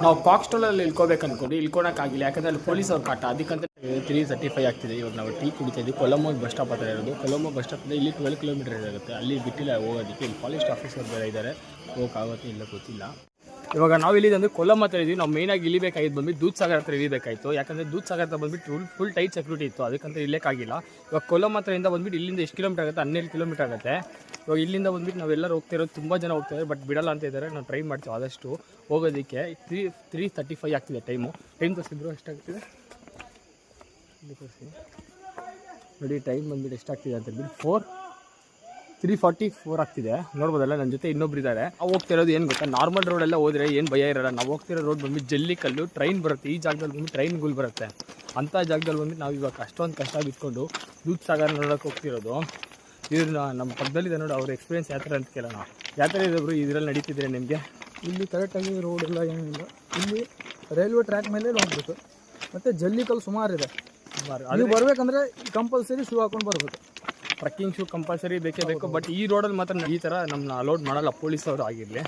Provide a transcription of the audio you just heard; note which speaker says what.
Speaker 1: ನಾವು ಕಾಕ್ ಸ್ಟಾಲಲ್ಲಿ ಇಳ್ಕೋಬೇಕು ಅಂದ್ಕೊಂಡು ಇಳ್ಕೊಳಕ್ಕಾಗಿಲ್ಲ, ಯಾಕಂದರೆ ಅಲ್ಲಿ ಪೊಲೀಸ್ ಅವ್ರು ಕಾಟ. ಅದಕ್ಕಂತ 3:35 ಆಗ್ತಿದೆ. ಇವಾಗ ನಾವು ಟೀ ಕುಡಿತಾ ಇದ್ದೀವಿ. ಕೊಲಂಬೋ ಬಸ್ ಸ್ಟಾಪ್ ಹತ್ರ ಇರೋದು. ಕೊಲಂಬೋ ಬಸ್ ಸ್ಟಾಪಿಂದ ಇಲ್ಲಿ 12 ಕಿಲೋಮೀಟರ್ ಇರುತ್ತೆ. ಅಲ್ಲಿ ಬಿಟ್ಟಿಲ್ಲ ಹೋಗೋದಕ್ಕೆ. ಇಲ್ಲಿ ಫಾರೆಸ್ಟ್ ಆಫೀಸರ್ ಬೇರೆ ಇದ್ದಾರೆ, ಹೋಗೋಕ್ಕಾಗುತ್ತೆ ಇಲ್ಲ ಗೊತ್ತಿಲ್ಲ. ಇವಾಗ ನಾವು ಇಲ್ಲಿಂದ ಕೊಲಂಬೋ ಹತ್ರ ಇದ್ದೀವಿ. ನಾವು ಮೇಯ್ನಾಗಿ ಇಳಿಬೇಕಾಗಿದ್ದು ಬಂದ್ಬಿಟ್ಟು ದೂಧಸಾಗರ್ ಹತ್ರ ಇಳಿಬೇಕಾಯಿತು, ಯಾಕಂದರೆ ದೂಧಸಾಗರ್ ಹತ್ರ ಬಂದ್ಬಿಟ್ಟು ಫುಲ್ ಟೈಟ್ ಸೆಕ್ಯೂರಿಟಿ ಇತ್ತು, ಅದಕ್ಕಂತ ಇಲ್ಲಕ್ಕಾಗಿಲ್ಲ. ಇವಾಗ ಕೊಲಂಬೋ ಹತ್ರದಿಂದ ಬಂದ್ಬಿಟ್ಟು ಇಲ್ಲಿಂದ ಎಷ್ಟು ಕಿಲೋಮೀಟರ್ ಆಗುತ್ತೆ? 12 ಕಿಲೋಮೀಟರ್ ಆಗುತ್ತೆ. ಇವಾಗ ಇಲ್ಲಿಂದ ಬಂದ್ಬಿಟ್ಟು ನಾವೆಲ್ಲರೂ ಹೋಗ್ತಿರೋದು, ತುಂಬ ಜನ ಹೋಗ್ತಿದ್ದಾರೆ, ಬಟ್ ಬಿಡಲ್ಲ ಅಂತ ಇದ್ದಾರೆ. ನಾವು ಟ್ರೈ ಮಾಡ್ತೀವಿ ಆದಷ್ಟು ಹೋಗೋದಕ್ಕೆ. 3:35 ಆಗ್ತಿದೆ ಟೈಮ್ ತೋರಿಸಿದ್ರು ಎಷ್ಟಾಗ್ತಿದೆ ನೋಡಿ. ಟೈಮ್ ಬಂದ್ಬಿಟ್ಟು ಎಷ್ಟಾಗ್ತಿದೆ ಅಂತ ಹೇಳ್ಬಿಟ್ಟು 3:44 ಆಗ್ತಿದೆ. ನೋಡ್ಬೋದಲ್ಲ, ನನ್ನ ಜೊತೆ ಇನ್ನೊಬ್ರು ಇದ್ದಾರೆ. ನಾವು ಹೋಗ್ತಿರೋದು ಏನು ಗೊತ್ತಾ, ನಾರ್ಮಲ್ ರೋಡೆಲ್ಲ ಹೋದರೆ ಏನು ಭಯ ಇರೋಲ್ಲ. ನಾವು ಹೋಗ್ತಿರೋ ರೋಡ್ ಬಂದ್ಬಿಟ್ಟು ಜಲ್ಲಿಕಲ್ಲು, ಟ್ರೈನ್ ಬರುತ್ತೆ. ಈ ಜಾಗದಲ್ಲಿ ಬಂದ್ಬಿಟ್ಟು ಟ್ರೈನ್ಗಳು ಬರುತ್ತೆ. ಅಂಥ ಜಾಗದಲ್ಲಿ ಬಂದ್ಬಿಟ್ಟು ನಾವು ಇವಾಗ ಅಷ್ಟೊಂದು ಕಷ್ಟ ಬಿಟ್ಕೊಂಡು ದೂಧಸಾಗರ ನೋಡೋಕೆ ಹೋಗ್ತಿರೋದು. ಇದು ನಮ್ಮ ಪಕ್ಕದಲ್ಲಿದೆ ನೋಡಿ, ಅವ್ರ ಎಕ್ಸ್ಪೀರಿಯನ್ಸ್ ಯಾವ ಥರ ಅಂತ ಕೇಳೋಣ. ಯಾವ ಥರ ಇದೆ ಬ್ರೋ, ಇದರಲ್ಲಿ ನಡೀತಿದ್ರೆ ನಿಮಗೆ?
Speaker 2: ಇಲ್ಲಿ ಕರೆಕ್ಟಾಗಿ ರೋಡ್ ಎಲ್ಲ ಏನಿಲ್ಲ. ಇಲ್ಲಿ ರೈಲ್ವೆ ಟ್ರ್ಯಾಕ್ ಮೇಲೆ ಹೋಗ್ಬೇಕು, ಮತ್ತು ಜಲ್ಲಿಕಲ್ಲು ಸುಮಾರಿದೆ. ಅದು ಬರಬೇಕಂದ್ರೆ ಕಂಪಲ್ಸರಿ ಶೂ ಹಾಕೊಂಡು ಬರಬೇಕು.
Speaker 1: ಟ್ರಕ್ಕಿಂಗ್ ಶೂ ಕಂಪಲ್ಸರಿ ಬೇಕೇ ಬೇಕು. ಬಟ್ ಈ ರೋಡಲ್ಲಿ ಮಾತ್ರ ಈ ಥರ ನಮ್ಮನ್ನ ಅಲೌಡ್ ಮಾಡಲ್ಲ ಪೊಲೀಸವರು ಆಗಿರಲಿ.